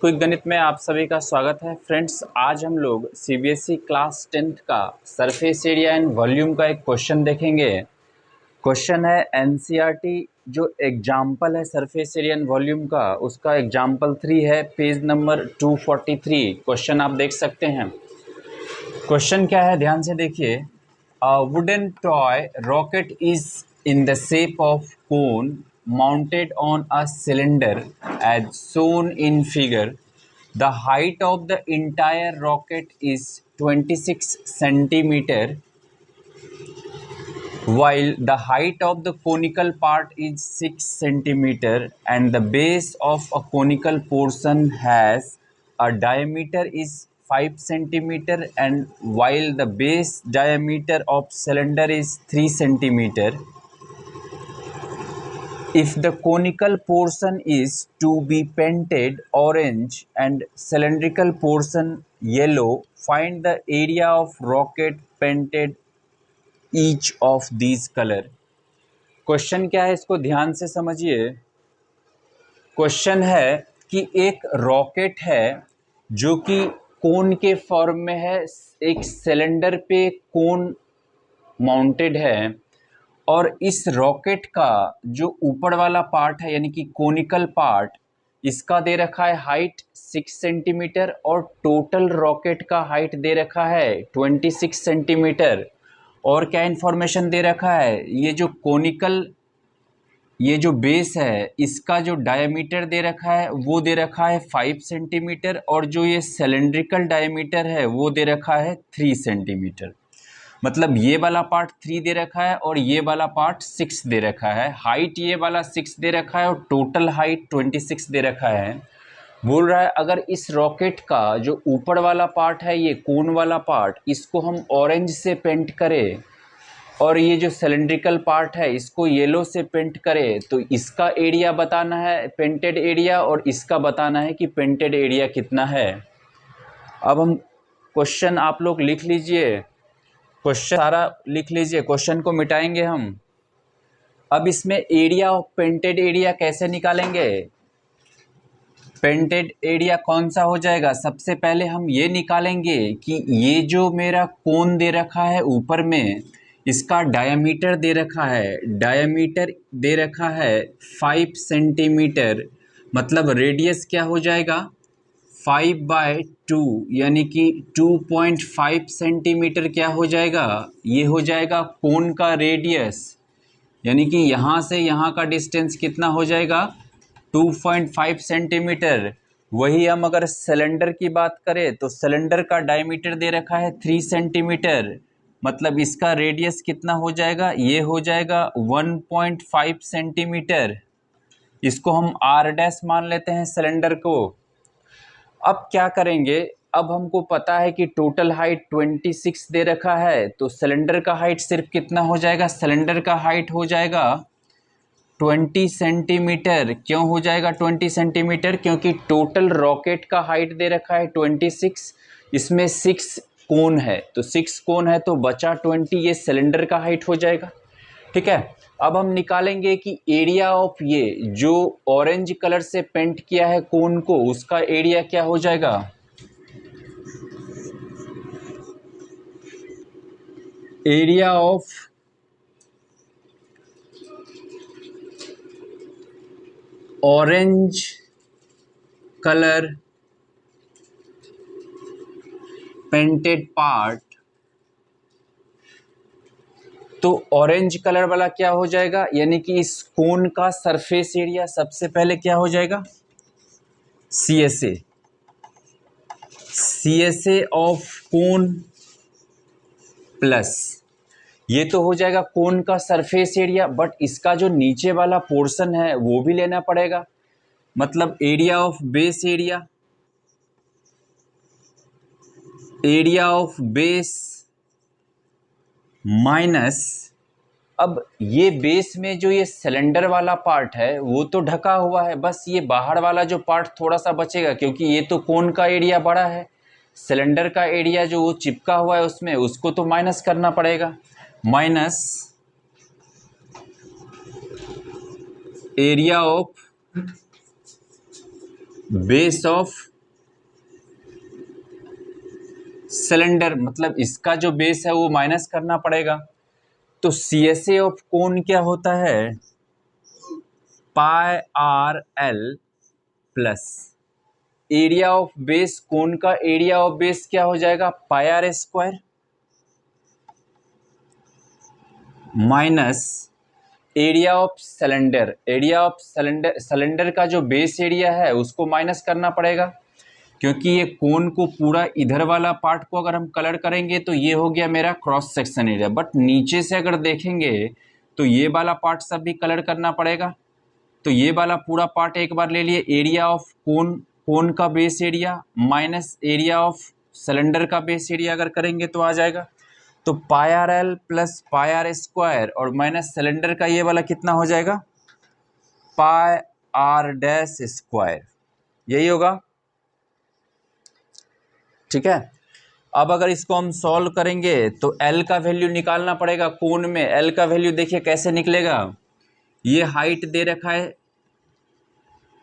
Quick गणित में आप सभी का स्वागत है। फ्रेंड्स, आज हम लोग सीबीएसई क्लास 10th का सरफेस एरिया एंड वॉल्यूम का एक क्वेश्चन देखेंगे। क्वेश्चन है एनसीईआरटी जो एग्जाम्पल है सरफेस एरिया एंड वॉल्यूम का, उसका एग्जाम्पल 3 है, पेज नंबर 243। क्वेश्चन आप देख सकते हैं। क्वेश्चन क्या है, ध्यान से देखिए। Wooden toy rocket is in the shape of cone mounted on a cylinder as shown in figure. The height of the entire rocket is 26 centimeter, while the height of the conical part is 6 centimeter, and the base of a conical portion has a diameter is 5 centimeter, and while the base diameter of cylinder is 3 centimeter. If the conical portion is to be painted orange and cylindrical portion yellow, find the area of rocket painted each of these color. Question क्या है, इसको ध्यान से समझिए। Question है कि एक rocket है जो कि कोन के फॉर्म में है, एक सिलेंडर पे कोन माउंटेड है, और इस रॉकेट का जो ऊपर वाला पार्ट है यानी कि कोनिकल पार्ट, इसका दे रखा है हाइट 6 सेंटीमीटर और टोटल रॉकेट का हाइट दे रखा है 26 सेंटीमीटर। और क्या इन्फॉर्मेशन दे रखा है, ये जो कोनिकल, ये जो बेस है, इसका जो डायमीटर दे रखा है वो दे रखा है 5 सेंटीमीटर, और जो ये सिलेंड्रिकल डायमीटर है वो दे रखा है 3 सेंटीमीटर। मतलब ये वाला पार्ट 3 दे रखा है और ये वाला पार्ट 6 दे रखा है। हाइट ये वाला 6 दे रखा है और टोटल हाइट 26 दे रखा है। बोल रहा है अगर इस रॉकेट का जो ऊपर वाला पार्ट है, ये कोन वाला पार्ट, इसको हम ऑरेंज से पेंट करें और ये जो सिलेंड्रिकल पार्ट है इसको येलो से पेंट करें, तो इसका एरिया बताना है पेंटेड एरिया, और इसका बताना है कि पेंटेड एरिया कितना है। अब हम क्वेश्चन आप लोग लिख लीजिए, क्वेश्चन सारा लिख लीजिए, क्वेश्चन को मिटाएंगे हम। अब इसमें एरिया ऑफ पेंटेड एरिया कैसे निकालेंगे? पेंटेड एरिया कौन सा हो जाएगा? सबसे पहले हम ये निकालेंगे कि ये जो मेरा कोन दे रखा है ऊपर में, इसका डायमीटर दे रखा है, डायमीटर दे रखा है 5 सेंटीमीटर, मतलब रेडियस क्या हो जाएगा 5/2, यानी कि 2.5 सेंटीमीटर क्या हो जाएगा, ये हो जाएगा कोन का रेडियस। यानी कि यहाँ से यहाँ का डिस्टेंस कितना हो जाएगा 2.5 सेंटीमीटर। वही हम अगर सिलेंडर की बात करें तो सिलेंडर का डायमीटर दे रखा है 3 सेंटीमीटर, मतलब इसका रेडियस कितना हो जाएगा, ये हो जाएगा 1.5 सेंटीमीटर। इसको हम r' मान लेते हैं सिलेंडर को। अब क्या करेंगे, अब हमको पता है कि टोटल हाइट 26 दे रखा है, तो सिलेंडर का हाइट सिर्फ कितना हो जाएगा, सिलेंडर का हाइट हो जाएगा 20 सेंटीमीटर। क्यों हो जाएगा 20 सेंटीमीटर? क्योंकि टोटल रॉकेट का हाइट दे रखा है 26, इसमें 6 कोन है, तो 6 कोन है तो बचा 20, ये सिलेंडर का हाइट हो जाएगा। ठीक है, अब हम निकालेंगे कि एरिया ऑफ ये जो ऑरेंज कलर से पेंट किया है कोन को, उसका एरिया क्या हो जाएगा, area of orange colour painted part. तो ऑरेंज कलर वाला क्या हो जाएगा, यानी कि इस कोन का सरफेस एरिया सबसे पहले क्या हो जाएगा, CSA ऑफ कोन प्लस, ये तो हो जाएगा कोन का सरफेस एरिया, बट इसका जो नीचे वाला पोर्शन है वो भी लेना पड़ेगा, मतलब area of base area, area of base minus, अब ये बेस में जो ये सिलेंडर वाला पार्ट है वो तो ढका हुआ है, बस ये बाहर वाला जो पार्ट थोड़ा सा बचेगा, क्योंकि ये तो कोन का एरिया बड़ा है, सिलेंडर का एरिया जो वो चिपका हुआ है उसमें, उसको तो माइनस करना पड़ेगा, minus area of base of cylinder मतलब इसका जो बेस है वो माइनस करना पड़ेगा। तो CSA ऑफ कोन क्या होता है, pi r L plus area of base, cone का एरिया ऑफ बेस क्या हो जाएगा, pi r square minus area of cylinder. Area of cylinder, cylinder का जो बेस एरिया है उसको माइनस करना पड़ेगा, क्योंकि ये कोन को पूरा इधर वाला पार्ट को अगर हम कलर करेंगे तो ये हो गया मेरा क्रॉस सेक्शन एरिया, बट नीचे से अगर देखेंगे तो ये वाला पार्ट सब भी कलर करना पड़ेगा। तो ये वाला पूरा पार्ट एक बार ले लिए, एरिया ऑफ कोन, कोन का base area minus area of cylinder का बेस एरिया अगर करेंगे तो आ जाएगा। तो pi r L plus pi r square और माइनस सिलेंडर का ये वाला कितना हो जाएगा, पाई आर डैश स्क्वायर, यही होगा। ठीक है, अब अगर इसको हम सॉल्व करेंगे तो एल का वैल्यू निकालना पड़ेगा कोण में। एल का वैल्यू देखिए कैसे निकलेगा, ये हाइट दे रखा है,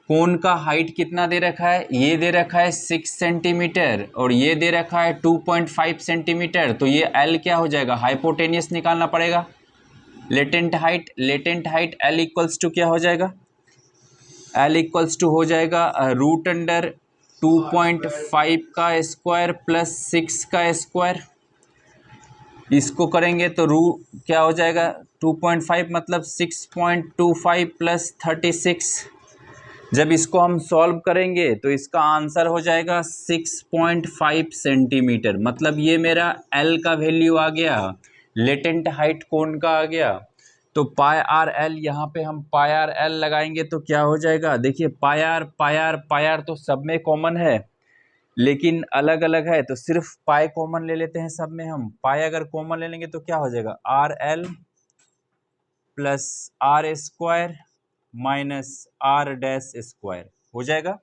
कोण का हाइट कितना दे रखा है, ये दे रखा है 6 सेंटीमीटर और ये दे रखा है 2.5 सेंटीमीटर। तो ये एल क्या हो जाएगा, हाइपोटेनियस निकालना पड़ेगा। Latent height, latent height L equals to क्या हो जाएगा, एल इक्वल्स टू हो जाएगा रूट अंडर 2.5 का स्क्वायर प्लस 6 का स्क्वायर। इसको करेंगे तो रू क्या हो जाएगा, 2.5 मतलब 6.25 प्लस 36। जब इसको हम सॉल्व करेंगे तो इसका आंसर हो जाएगा 6.5 सेंटीमीटर। मतलब ये मेरा एल का वैल्यू आ गया, लेटेंट हाइट कोण का आ गया। तो पाई आर एल, यहाँ पे हम पाई आर एल लगाएंगे तो क्या हो जाएगा, देखिए pi r pi r pi r तो सब में कॉमन है लेकिन अलग अलग है, तो सिर्फ पाई कॉमन ले लेते हैं सब में हम। पाई अगर कॉमन ले लेंगे तो क्या हो जाएगा, R L plus R square minus R dash square हो जाएगा।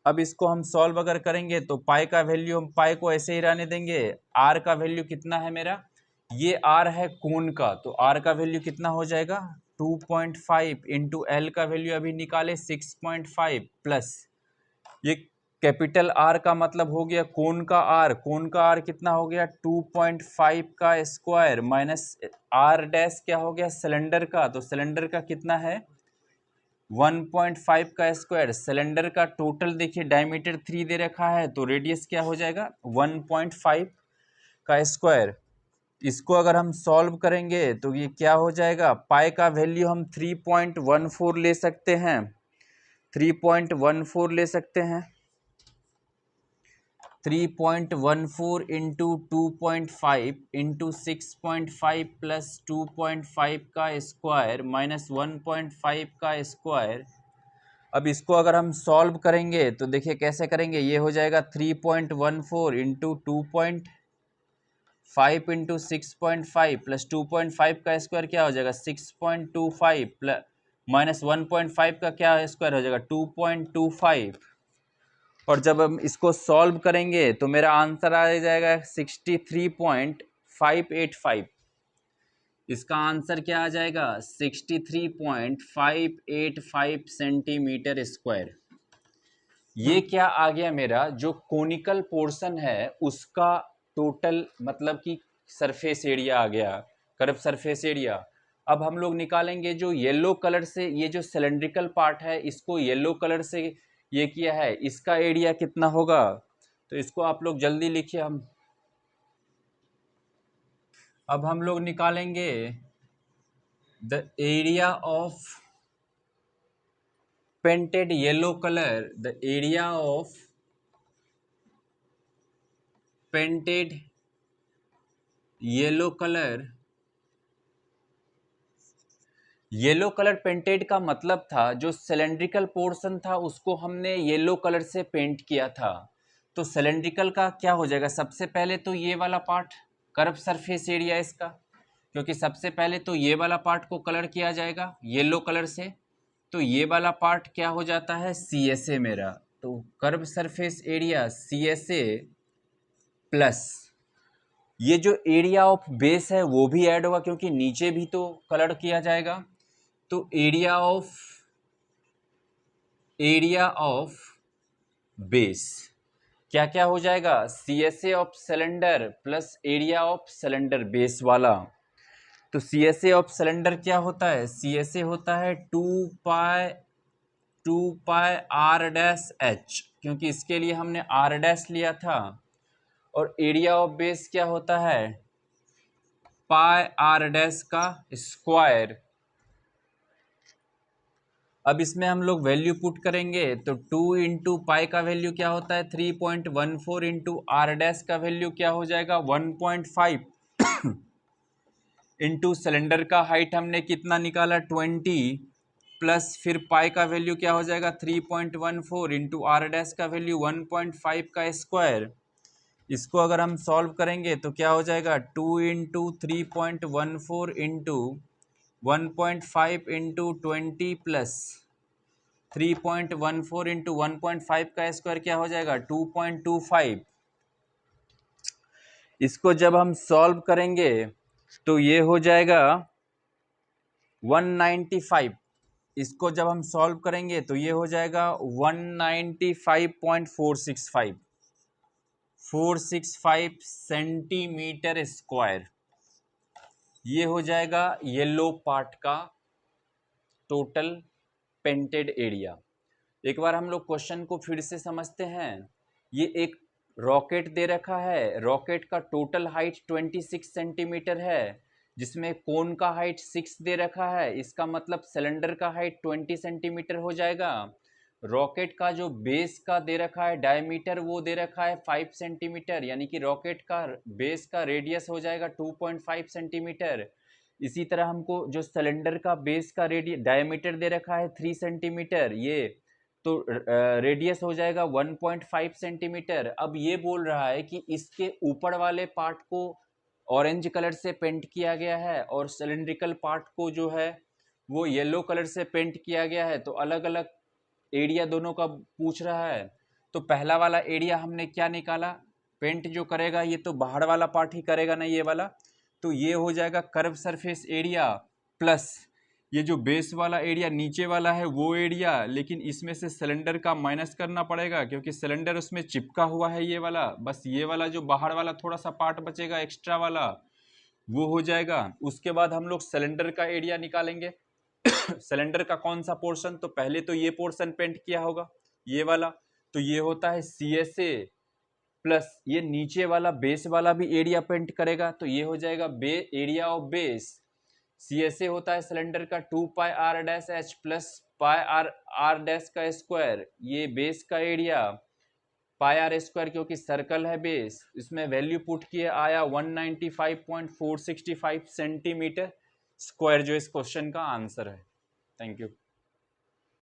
अब इसको हम सॉल्व अगर करेंगे तो पाई का वैल्यू, हम पाई को ऐसे ही रहने देंगे। आर का वैल्यू कितना है मेरा, ये आर है कोण का, तो आर का वैल्यू कितना हो जाएगा 2.5 इंटू एल का वैल्यू अभी निकाले 6.5 प्लस ये कैपिटल आर का मतलब हो गया कोण का आर, कोण का आर कितना हो गया 2.5 का स्क्वायर माइनस आर डैश क्या हो गया सिलेंडर का, तो सिलेंडर का कितना है 1.5 का स्क्वायर। सिलेंडर का टोटल देखिए डायमीटर 3 दे रखा है तो रेडियस क्या हो जाएगा 1.5 का स्क्वायर। इसको अगर हम सॉल्व करेंगे तो ये क्या हो जाएगा, पाई का वैल्यू हम 3.14 ले सकते हैं, 3.14 ले सकते हैं। 3.14 इंटू 2.5 इंटू 6.5 प्लस 2.5 का स्क्वायर माइनस 1.5 का स्क्वायर। अब इसको अगर हम सॉल्व करेंगे तो देखिए कैसे करेंगे, ये हो जाएगा 3.14 इंटू 2.5 इंटू 6.5 प्लस 2.5 का स्क्वायर क्या हो जाएगा 6.25 प्लस माइनस 1.5 का क्या स्क्वायर हो जाएगा 2.25। और जब हम इसको सॉल्व करेंगे तो मेरा आंसर आ जाएगा 63.585। इसका आंसर क्या आ जाएगा 63.585 सेंटीमीटर स्क्वायर। ये क्या आ गया मेरा, जो कोनिकल पोर्शन है उसका टोटल मतलब कि सरफेस एरिया आ गया, कर्व सरफेस एरिया। अब हम लोग निकालेंगे जो येलो कलर से, ये जो सिलेंड्रिकल पार्ट है इसको येलो कलर से ये किया है, इसका एरिया कितना होगा, तो इसको आप लोग जल्दी लिखिए। अब हम लोग निकालेंगे the area of painted yellow colour, the area of painted yellow colour. Yellow colour painted का मतलब था जो सिलेंड्रिकल पोर्शन था उसको हमने येलो कलर से पेंट किया था। तो सिलेंड्रिकल का क्या हो जाएगा, सबसे पहले तो ये वाला पार्ट कर्व सरफेस एरिया इसका, क्योंकि सबसे पहले तो ये वाला पार्ट को कलर किया जाएगा येलो कलर से, तो ये वाला पार्ट क्या हो जाता है CSA मेरा। तो curve surface area CSA plus ये जो एरिया ऑफ बेस है वो भी ऐड होगा क्योंकि नीचे भी तो कलर किया जाएगा। तो एरिया ऑफ बेस, क्या क्या हो जाएगा, CSA of cylinder plus area of cylinder base वाला। तो CSA ऑफ सिलेंडर क्या होता है, CSA होता है 2 पाई आर डैश एच, क्योंकि इसके लिए हमने आर डैश लिया था। और एरिया ऑफ बेस क्या होता है, पाई आर डैश का स्क्वायर। अब इसमें हम लोग वैल्यू पुट करेंगे तो 2 इंटू पाई का वैल्यू क्या होता है 3.14 इंटू आर डैश का वैल्यू क्या हो जाएगा 1.5 इंटू सिलेंडर का हाइट हमने कितना निकाला 20 प्लस फिर पाई का वैल्यू क्या हो जाएगा 3.14 इंटू आर डैश का वैल्यू 1.5 का स्क्वायर। इसको अगर हम सॉल्व करेंगे तो क्या हो जाएगा 2 into 3.14 into 1.5 into 20 plus 3.14 into 1.5 का स्क्वायर क्या हो जाएगा 2.25। इसको जब हम सॉल्व करेंगे तो ये हो जाएगा 195। इसको जब हम सॉल्व करेंगे तो ये हो जाएगा 195.465 सेंटीमीटर स्क्वायर। ये हो जाएगा येलो पार्ट का टोटल पेंटेड एरिया। एक बार हम लोग क्वेश्चन को फिर से समझते हैं। ये एक रॉकेट दे रखा है, रॉकेट का टोटल हाइट 26 सेंटीमीटर है, जिसमें कोन का हाइट 6 दे रखा है। इसका मतलब सिलेंडर का हाइट 20 सेंटीमीटर हो जाएगा। रॉकेट का जो बेस का दे रखा है डायमीटर वो दे रखा है 5 सेंटीमीटर, यानी कि रॉकेट का बेस का रेडियस हो जाएगा 2.5 सेंटीमीटर। इसी तरह हमको जो सिलेंडर का बेस का डायमीटर दे रखा है 3 सेंटीमीटर, ये तो रेडियस हो जाएगा 1.5 सेंटीमीटर। अब ये बोल रहा है कि इसके ऊपर वाले पार्ट को ऑरेंज कलर से पेंट किया गया है और सिलेंड्रिकल पार्ट को जो है वो येलो कलर से पेंट किया गया है। तो अलग अलग एरिया दोनों का पूछ रहा है। तो पहला वाला एरिया हमने क्या निकाला, पेंट जो करेगा ये तो बाहर वाला पार्ट ही करेगा ना, ये वाला। तो ये हो जाएगा कर्व सरफेस एरिया प्लस ये जो बेस वाला एरिया नीचे वाला है वो एरिया, लेकिन इसमें से सिलेंडर का माइनस करना पड़ेगा क्योंकि सिलेंडर उसमें चिपका हुआ है ये वाला। बस ये वाला जो बाहर वाला थोड़ा सा पार्ट बचेगा एक्स्ट्रा वाला वो हो जाएगा। उसके बाद हम लोग सिलेंडर का एरिया निकालेंगे। सिलेंडर का कौन सा पोर्शन, तो पहले तो ये पोर्शन पेंट किया होगा ये वाला, तो ये होता है CSA प्लस ये नीचे वाला बेस वाला भी एरिया पेंट करेगा तो ये हो जाएगा एरिया ऑफ बेस। CSA होता है सिलेंडर का 2 pi r dash h plus pi r r dash का स्क्वायर। ये बेस का एरिया पाई आर स्क्वायर क्योंकि सर्कल है बेस, इसमें वैल्यू पुट किए आया 195.465 सेंटीमीटर स्क्वायर, जो इस क्वेश्चन का आंसर है। Thank you.